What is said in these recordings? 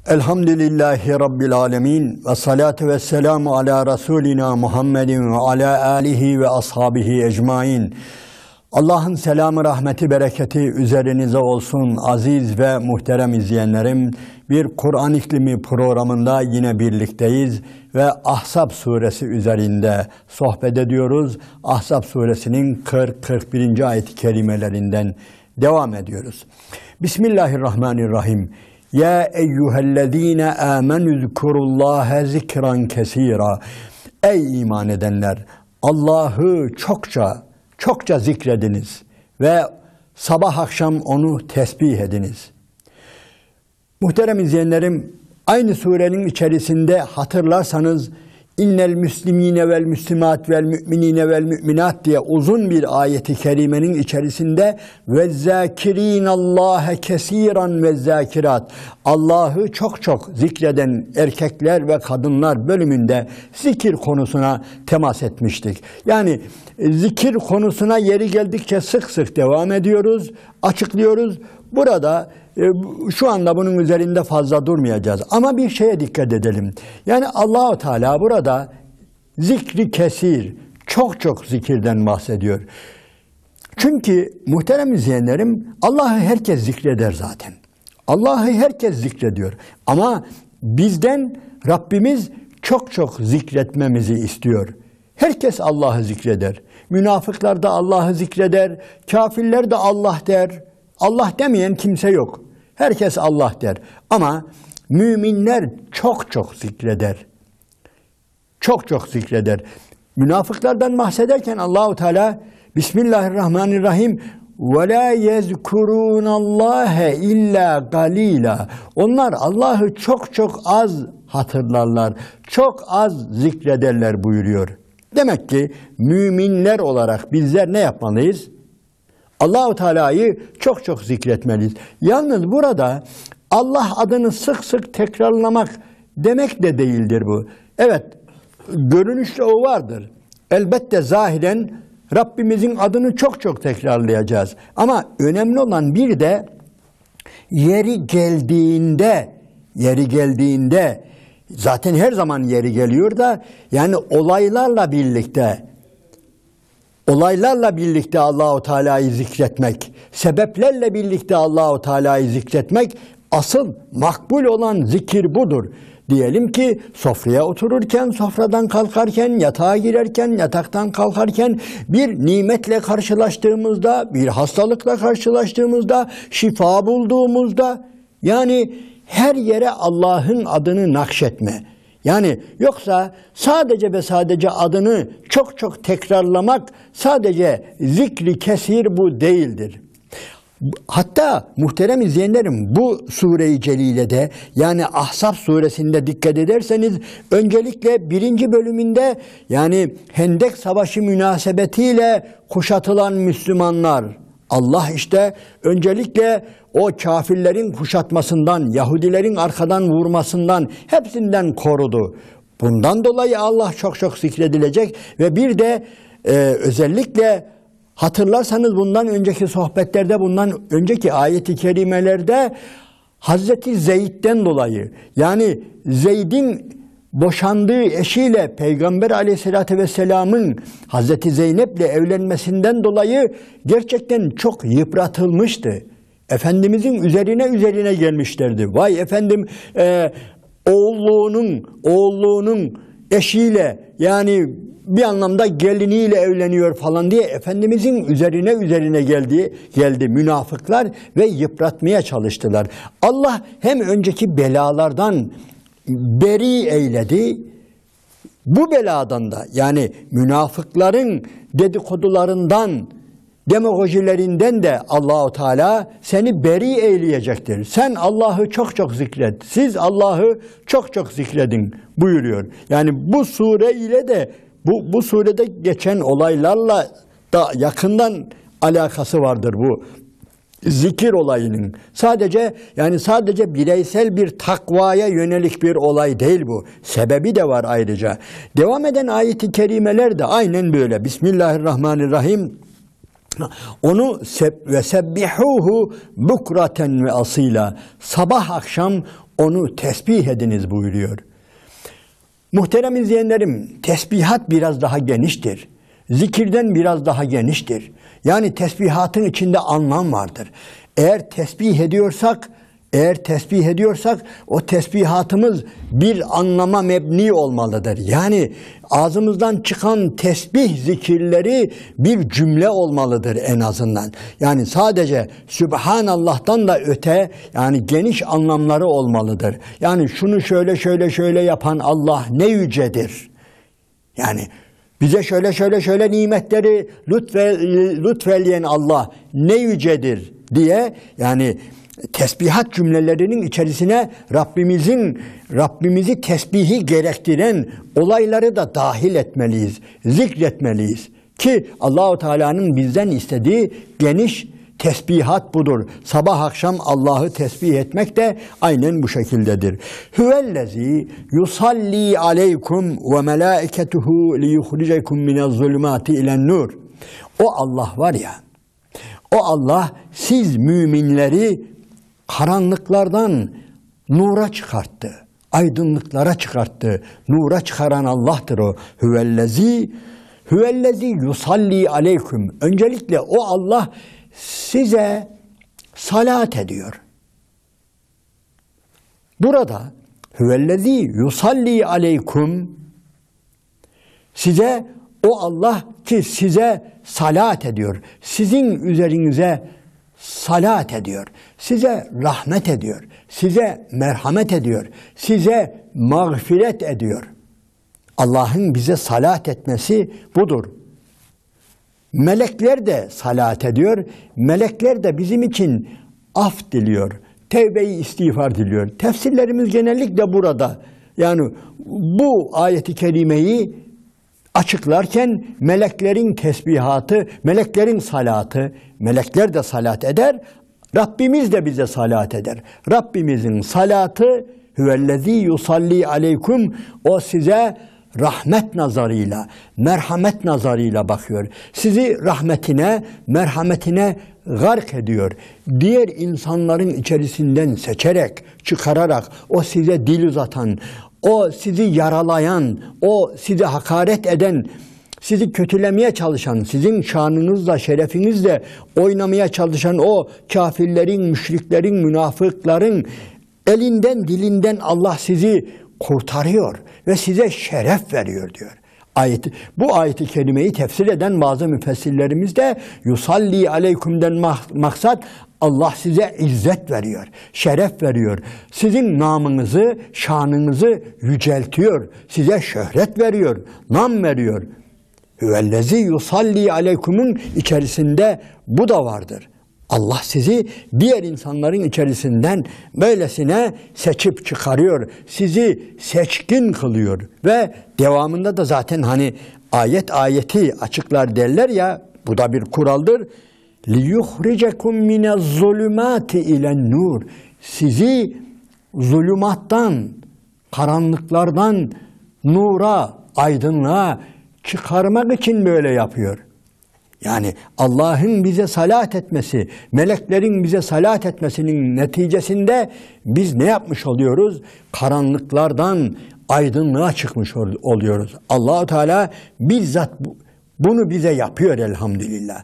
Elhamdülillahi Rabbil alemin ve salatu ve selamu ala Resulina Muhammedin ve ala alihi ve ashabihi ecmain. Allah'ın selamı, rahmeti, bereketi üzerinize olsun aziz ve muhterem izleyenlerim. Bir Kur'an İklimi programında yine birlikteyiz ve Ahzab suresi üzerinde sohbet ediyoruz. Ahzab suresinin 40-41. ayet-i kerimelerinden devam ediyoruz. Bismillahirrahmanirrahim. Ya eyyühellezine amenü zkurullâhe zikran kesîrâ. Ey iman edenler! Allah'ı çokça zikrediniz ve sabah akşam onu tesbih ediniz. Muhterem izleyenlerim, aynı surenin içerisinde hatırlarsanız İnnel müslimine vel müslimat vel müminine vel müminat diye uzun bir ayeti kerimenin içerisinde ve zâkirînallâhe kesîran ve zâkirat, Allah'ı çok zikreden erkekler ve kadınlar bölümünde zikir konusuna temas etmiştik. Yani zikir konusuna yeri geldikçe sık devam ediyoruz, açıklıyoruz. Burada şu anda bunun üzerinde fazla durmayacağız. Ama bir şeye dikkat edelim. Yani Allah-u Teala burada zikri kesir, çok zikirden bahsediyor. Çünkü muhterem izleyenlerim, Allah'ı herkes zikreder zaten. Allah'ı herkes zikrediyor. Ama bizden Rabbimiz çok zikretmemizi istiyor. Herkes Allah'ı zikreder. Münafıklar da Allah'ı zikreder. Kafirler de Allah der. Allah demeyen kimse yok. Herkes Allah der. Ama müminler çok zikreder. Çok zikreder. Münafıklardan bahsederken Allahu Teala Bismillahirrahmanirrahim ve la yezkurunallâhe illa galîlâ. Onlar Allah'ı çok az hatırlarlar. Çok az zikrederler buyuruyor. Demek ki müminler olarak bizler ne yapmalıyız? Allah-u Teala'yı çok zikretmeliyiz. Yalnız burada Allah adını sık tekrarlamak demek de değildir bu. Evet, görünüşte o vardır. Elbette zahiren Rabbimizin adını çok tekrarlayacağız. Ama önemli olan bir de yeri geldiğinde zaten her zaman yeri geliyor da yani olaylarla birlikte Allahu Teala'yı zikretmek, sebeplerle birlikte Allahu Teala'yı zikretmek asıl makbul olan zikir budur. Diyelim ki sofraya otururken, sofradan kalkarken, yatağa girerken, yataktan kalkarken, bir nimetle karşılaştığımızda, bir hastalıkla karşılaştığımızda, şifa bulduğumuzda, yani her yere Allah'ın adını nakşetme. Yani yoksa sadece adını çok tekrarlamak sadece zikri kesir bu değildir. Hatta muhterem izleyenlerim bu sure-i celilede yani Ahzab suresinde dikkat ederseniz öncelikle 1. bölümünde yani Hendek Savaşı münasebetiyle kuşatılan Müslümanlar Allah işte öncelikle o kafirlerin kuşatmasından, Yahudilerin arkadan vurmasından hepsinden korudu. Bundan dolayı Allah çok zikredilecek ve bir de özellikle hatırlarsanız bundan önceki sohbetlerde, bundan önceki ayet-i kerimelerde Hazreti Zeyd'den dolayı yani Zeyd'in boşandığı eşiyle Peygamber Aleyhisselatü Vesselam'ın Hazreti Zeynep'le evlenmesinden dolayı gerçekten çok yıpratılmıştı. Efendimizin üzerine gelmişlerdi. Vay efendim oğulluğunun eşiyle yani bir anlamda geliniyle evleniyor falan diye Efendimizin üzerine geldi münafıklar ve yıpratmaya çalıştılar. Allah hem önceki belalardan beri eyledi, bu beladan da yani münafıkların dedikodularından, demagojilerinden de Allahu Teala seni beri eyleyecektir. Sen Allah'ı çok zikret. Siz Allah'ı çok zikredin buyuruyor. Yani bu sure ile de bu surede geçen olaylarla da yakından alakası vardır bu zikir olayının. Sadece bireysel bir takvaya yönelik bir olay değil bu. Sebebi de var ayrıca. Devam eden ayet-i kerimeler de aynen böyle. Bismillahirrahmanirrahim. Onu ve sebbihuhu bukraten ve asila. Sabah akşam onu tesbih ediniz buyuruyor. Muhterem izleyenlerim, tesbihat biraz daha geniştir. Zikirden biraz daha geniştir. Yani tesbihatın içinde anlam vardır. Eğer tesbih ediyorsak o tesbihatımız bir anlama mebni olmalıdır. Yani ağzımızdan çıkan tesbih zikirleri bir cümle olmalıdır en azından. Yani sadece Sübhanallah'tan da öte, yani geniş anlamları olmalıdır. Yani şunu şöyle yapan Allah ne yücedir. Yani bize şöyle nimetleri lütfeleyen Allah ne yücedir diye, yani tesbihat cümlelerinin içerisine Rabbimizi tesbihi gerektiren olayları da dahil etmeliyiz, zikretmeliyiz ki Allahu Teala'nın bizden istediği geniş tesbihat budur. Sabah akşam Allah'ı tesbih etmek de aynen bu şekildedir. Huvellezî yusalli aleykum ve melâiketuhu liyuhricekum minezzulümâti ilen-nur. O Allah var ya, o Allah siz müminleri karanlıklardan nura çıkarttı, aydınlıklara çıkarttı. Nura çıkaran Allah'tır o. Huvellezî yusalli aleyküm. Öncelikle o Allah size salat ediyor. Burada huvellezî yusalli aleyküm, size o Allah ki size salat ediyor. Sizin üzerinize salat ediyor. Size rahmet ediyor. Size merhamet ediyor. Size mağfiret ediyor. Allah'ın bize salat etmesi budur. Melekler de salat ediyor. Melekler de bizim için af diliyor. Tevbe-i istiğfar diliyor. Tefsirlerimiz genellikle burada. Yani bu ayeti kerimeyi açıklarken meleklerin tesbihatı, meleklerin salatı, melekler de salat eder, Rabbimiz de bize salat eder. Rabbimizin salatı huvellezî yusalli aleyküm, o size rahmet nazarıyla, merhamet nazarıyla bakıyor. Sizi rahmetine, merhametine gark ediyor. Diğer insanların içerisinden seçerek, çıkararak, o size dil uzatan, o sizi yaralayan, o sizi hakaret eden, sizi kötülemeye çalışan, sizin şanınızla, şerefinizle oynamaya çalışan o kafirlerin, müşriklerin, münafıkların elinden, dilinden Allah sizi kurtarıyor ve size şeref veriyor diyor. Bu ayeti kerimeyi tefsir eden bazı müfessirlerimiz de yusalli aleykümden maksat Allah size izzet veriyor, şeref veriyor. Sizin namınızı, şanınızı yüceltiyor. Size şöhret veriyor, nam veriyor. Hüvellezî yusalli aleykümün içerisinde bu da vardır. Allah sizi diğer insanların içerisinden böylesine seçip çıkarıyor. Sizi seçkin kılıyor. Ve devamında da zaten hani ayeti açıklar derler ya, bu da bir kuraldır. لِيُخْرِجَكُمْ مِنَ الظُّلُمَاتِ اِلَى النُّورِ. Sizi zulümattan, karanlıklardan nura, aydınlığa çıkarmak için böyle yapıyor. Yani Allah'ın bize salat etmesi, meleklerin bize salat etmesinin neticesinde biz ne yapmış oluyoruz? Karanlıklardan aydınlığa çıkmış oluyoruz. Allah-u Teala bizzat bunu bize yapıyor elhamdülillah.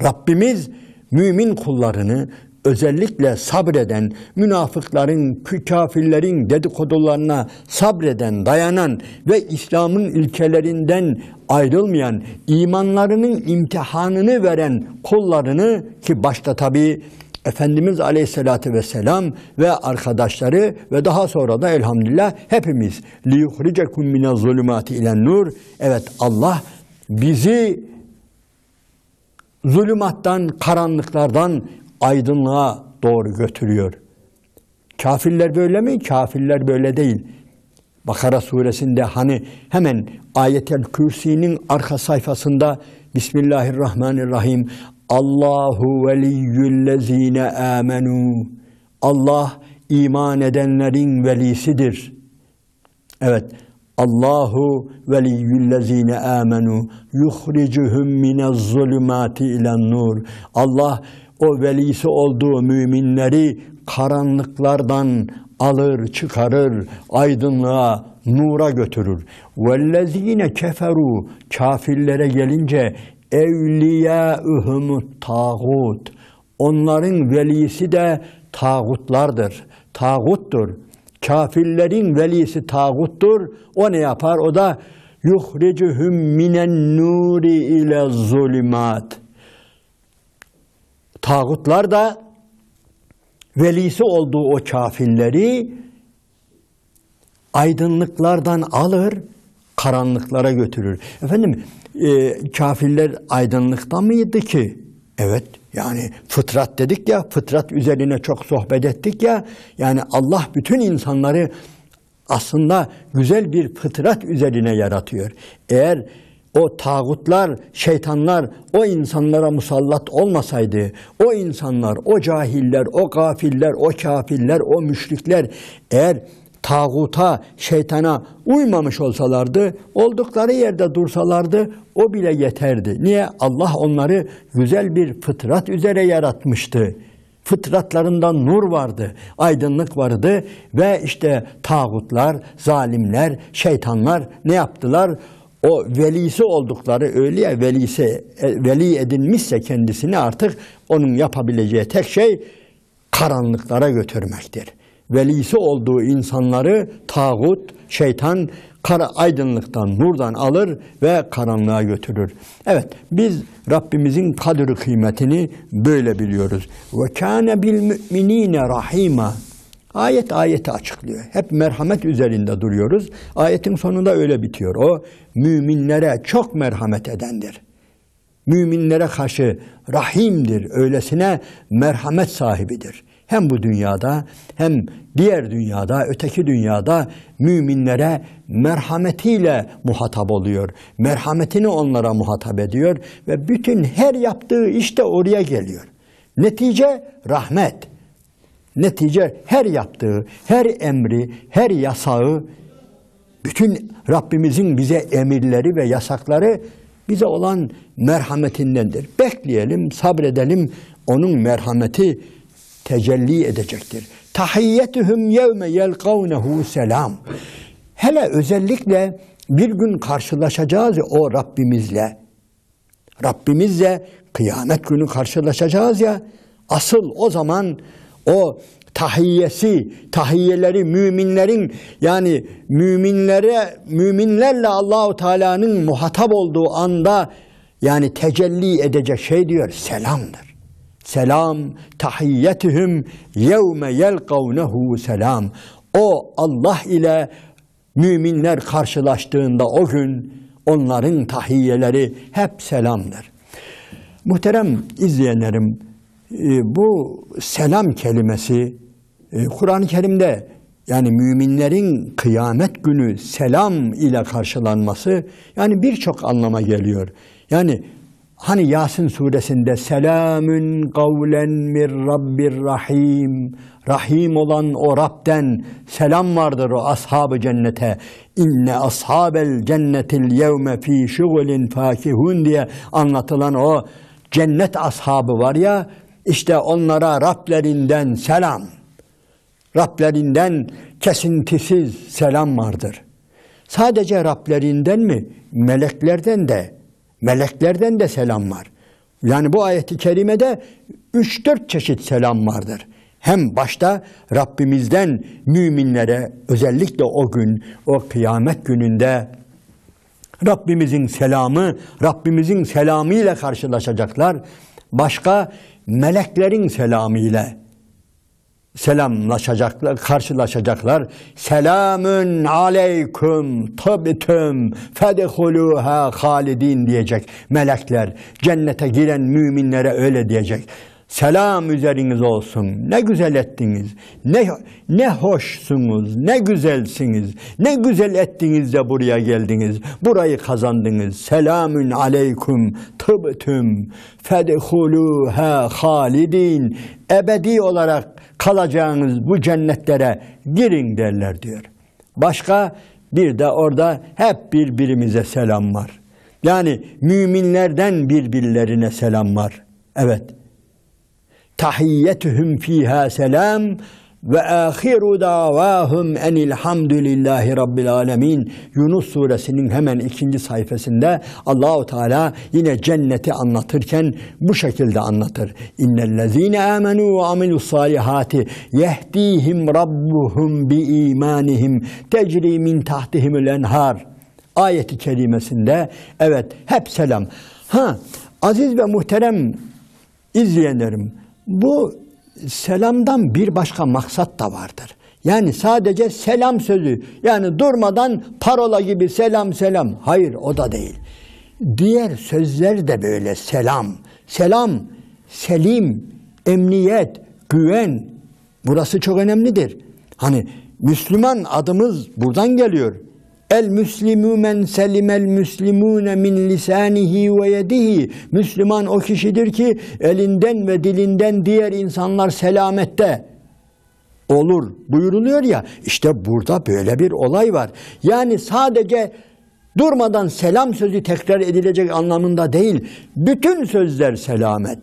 Rabbimiz mümin kullarını özellikle sabreden, münafıkların, kafirlerin dedikodularına sabreden, dayanan ve İslam'ın ilkelerinden ayrılmayan, imanlarının imtihanını veren kullarını, ki başta tabii Efendimiz Aleyhisselatü Vesselam ve arkadaşları ve daha sonra da elhamdülillah hepimiz liyuhricekum minez-zulümati ilen-nur. Evet, Allah bizi zulümattan, karanlıklardan aydınlığa doğru götürüyor. Kafirler böyle mi? Kafirler böyle değil. Bakara suresinde hani hemen Ayetel Kürsi'nin arka sayfasında Bismillahirrahmanirrahim. Allahu veliyyüllezine amenu. Allah iman edenlerin velisidir. Evet. Allahu veliyyüllezine amenu yuhricuhum minezzulümati ilen-nur. Allah o velisi olduğu müminleri karanlıklardan alır, çıkarır, aydınlığa, nura götürür. وَالَّذ۪ينَ كَفَرُوا Kafirlere gelince اَوْلِيَاءُهُمُ tağut. Onların velisi de tağutlardır. Tağuttur. Kafirlerin velisi tağuttur. O ne yapar? O da yuhricuhum minen nuri ile zulümat. Tağutlar da velisi olduğu o kafirleri aydınlıklardan alır, karanlıklara götürür. Efendim, kafirler aydınlıkta mıydı ki? Evet, yani fıtrat dedik ya, fıtrat üzerine çok sohbet ettik ya, yani Allah bütün insanları aslında güzel bir fıtrat üzerine yaratıyor. Eğer o tağutlar, şeytanlar o insanlara musallat olmasaydı, o insanlar, o cahiller, o gafiller, o kafirler, o müşrikler eğer tağuta, şeytana uymamış olsalardı, oldukları yerde dursalardı, o bile yeterdi. Niye? Allah onları güzel bir fıtrat üzere yaratmıştı. Fıtratlarında nur vardı, aydınlık vardı ve işte tağutlar, zalimler, şeytanlar ne yaptılar? O velisi oldukları öyle ya, veli edinmişse kendisini artık onun yapabileceği tek şey karanlıklara götürmektir. Velisi olduğu insanları tağut, şeytan aydınlıktan, nurdan alır ve karanlığa götürür. Evet, biz Rabbimizin kadri kıymetini böyle biliyoruz. Ve kâne bil müminîne rahîmâ. Ayet ayeti açıklıyor. Hep merhamet üzerinde duruyoruz. Ayetin sonunda öyle bitiyor. O müminlere çok merhamet edendir. Müminlere karşı rahimdir. Öylesine merhamet sahibidir. Hem bu dünyada hem diğer dünyada, öteki dünyada müminlere merhametiyle muhatap oluyor. Merhametini onlara muhatap ediyor ve bütün her yaptığı işte oraya geliyor. Netice rahmet. Netice her yaptığı, her emri, her yasağı, bütün Rabbimizin bize emirleri ve yasakları bize olan merhametindendir. Bekleyelim, sabredelim, onun merhameti tecelli edecektir. Tahiyyetuhum yevme yelkavnehu selam. Hele özellikle bir gün karşılaşacağız o Rabbimizle. Rabbimizle kıyamet günü karşılaşacağız ya, asıl o zaman o tahiyyeleri müminlerin, yani müminlerle Allahu Teala'nın muhatap olduğu anda yani tecelli edecek şey diyor, selamdır. Selam, tahiyyetühüm yevme yelkavnehu selam. O Allah ile müminler karşılaştığında o gün onların tahiyyeleri hep selamdır. Muhterem izleyenlerim, bu selam kelimesi Kur'an-ı Kerim'de, yani müminlerin kıyamet günü selam ile karşılanması yani birçok anlama geliyor. Yani hani Yasin suresinde selamün kavlen mir rabbir rahim, rahim olan o Rab'den selam vardır o ashab-ı cennete. İnne ashabel cennetil yevme fi şugulin fakihun diye anlatılan o cennet ashabı var ya, işte onlara Rablerinden selam. Rablerinden kesintisiz selam vardır. Sadece Rablerinden mi? Meleklerden de selam var. Yani bu ayet-i kerimede 3-4 çeşit selam vardır. Hem başta Rabbimizden müminlere, özellikle o gün, o kıyamet gününde Rabbimizin selamıyla karşılaşacaklar. Başka meleklerin selamıyla karşılaşacaklar. Selamün aleyküm tabitüm fedehuluha halidin diyecek melekler. Cennete giren müminlere öyle diyecek. Selam üzeriniz olsun. Ne güzel ettiniz. Ne hoşsunuz. Ne güzelsiniz. Ne güzel ettiniz de buraya geldiniz. Burayı kazandınız. Selamün aleyküm tıbtüm fedhuluha halidin. Ebedi olarak kalacağınız bu cennetlere girin derler diyor. Başka bir de orada hep birbirimize selam var. Yani müminlerden birbirlerine selam var. Evet. Tahiyyetuhum fiha selam ve ahiru davahum enilhamdülillahi rabbil alemin. Yunus suresinin hemen 2. sayfasında Allahu Teala yine cenneti anlatırken bu şekilde anlatır. İnnellezîne âmenû ve amilussâlihâti yehdîhim rabbuhum bi imanihim tecri min tahtihimul enhar. Ayeti kerimesinde evet hep selam. Aziz ve muhterem izleyenlerim, bu selamdan bir başka maksat da vardır. Yani sadece selam sözü, yani durmadan parola gibi selam selam. Hayır, o da değil. Diğer sözler de böyle selam. Selam, selim, emniyet, güven. Burası çok önemlidir. Hani Müslüman adımız buradan geliyor. El müslimü men selimel müslimune min lisanihi ve yedihi. Müslüman o kişidir ki elinden ve dilinden diğer insanlar selamette olur buyuruluyor ya. İşte burada böyle bir olay var. Yani sadece durmadan selam sözü tekrar edilecek anlamında değil. Bütün sözler selamet.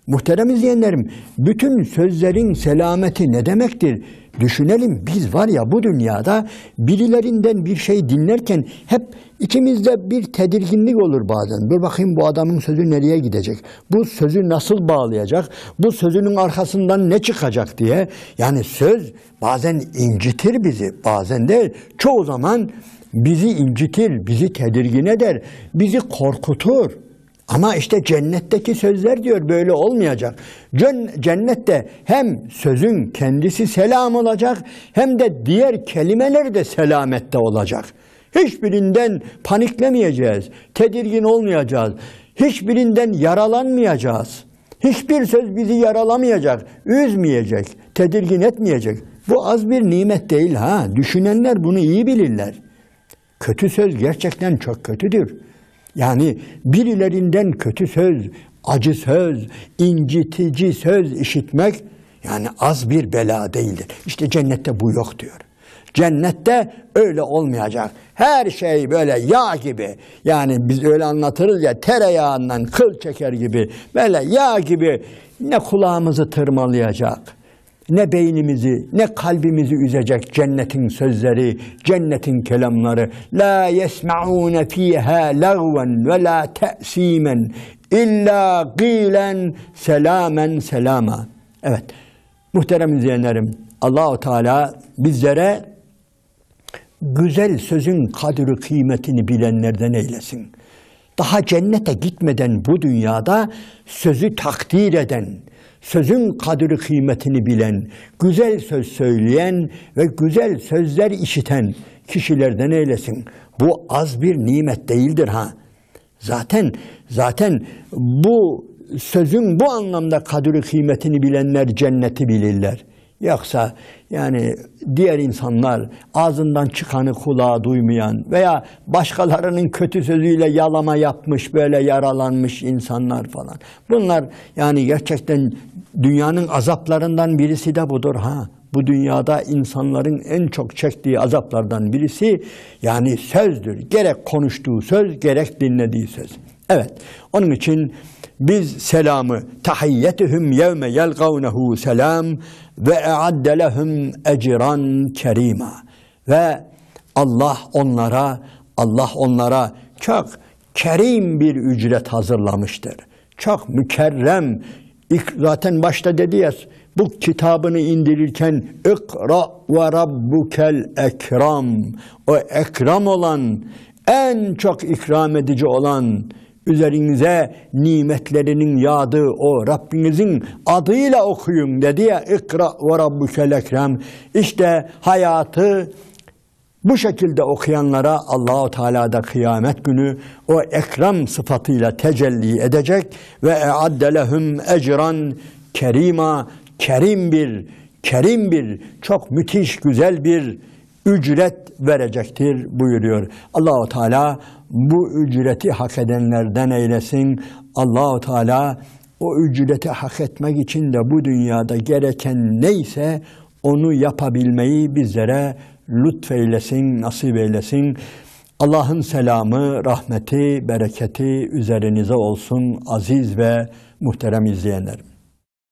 Muhterem izleyenlerim, bütün sözlerin selameti ne demektir? Düşünelim, biz var ya bu dünyada birilerinden bir şey dinlerken hep içimizde bir tedirginlik olur bazen. Dur bakayım bu adamın sözü nereye gidecek? Bu sözü nasıl bağlayacak? Bu sözünün arkasından ne çıkacak diye. Yani söz bazen incitir bizi, bazen de çoğu zaman bizi incitir, bizi tedirgin eder, bizi korkutur. Ama işte cennetteki sözler diyor böyle olmayacak. Cennette hem sözün kendisi selam olacak hem de diğer kelimeler de selamette olacak. Hiçbirinden paniklemeyeceğiz, tedirgin olmayacağız. Hiçbirinden yaralanmayacağız. Hiçbir söz bizi yaralamayacak, üzmeyecek, tedirgin etmeyecek. Bu az bir nimet değil ha. Düşünenler bunu iyi bilirler. Kötü söz gerçekten çok kötüdür. Yani birilerinden kötü söz, acı söz, incitici söz işitmek yani az bir bela değildir. İşte cennette bu yok diyor. Cennette öyle olmayacak. Her şey böyle yağ gibi. Yani biz öyle anlatırız ya, tereyağından kıl çeker gibi. Böyle yağ gibi ne kulağımızı tırmalayacak, ne beynimizi, ne kalbimizi üzecek cennetin sözleri, cennetin kelamları. La yesma'un fiha lagwan ve la ta'simen illa qilen selamen selama. Evet. Muhterem izleyenlerim, Allahu Teala bizlere güzel sözün kadri kıymetini bilenlerden eylesin. Daha cennete gitmeden bu dünyada sözü takdir eden, sözün kadri kıymetini bilen, güzel söz söyleyen ve güzel sözler işiten kişilerden eylesin. Bu az bir nimet değildir ha. Zaten bu sözün bu anlamda kadri kıymetini bilenler cenneti bilirler. Yoksa yani diğer insanlar ağzından çıkanı kulağı duymayan veya başkalarının kötü sözüyle yalama yapmış, böyle yaralanmış insanlar falan. Bunlar yani gerçekten dünyanın azaplarından birisi de budur ha. Bu dünyada insanların en çok çektiği azaplardan birisi yani sözdür. Gerek konuştuğu söz, gerek dinlediği söz. Evet, onun için biz selamı tahiyyetuhum yevme yelgavnehu selam ve e'adde lehum ecran kerima. Ve Allah onlara çok kerim bir ücret hazırlamıştır. Çok mükerrem. Zaten başta dedi ya, bu kitabını indirirken ikra ve rabbukel ekram. O ekram olan, en çok ikram edici olan, üzerinize nimetlerinin yağdığı o Rabbinizin adıyla okuyun dedi ya, ikra ve rabbukel ekram. İşte hayatı bu şekilde okuyanlara Allahu Teala da kıyamet günü o ekram sıfatıyla tecelli edecek ve e'adde lehum ecran kerima, kerim bir çok müthiş güzel bir ücret verecektir buyuruyor. Allahu Teala bu ücreti hak edenlerden eylesin. Allahu Teala o ücreti hak etmek için de bu dünyada gereken neyse onu yapabilmeyi bizlere lütfeylesin, nasip eylesin. Allah'ın selamı, rahmeti, bereketi üzerinize olsun aziz ve muhterem izleyenlerim.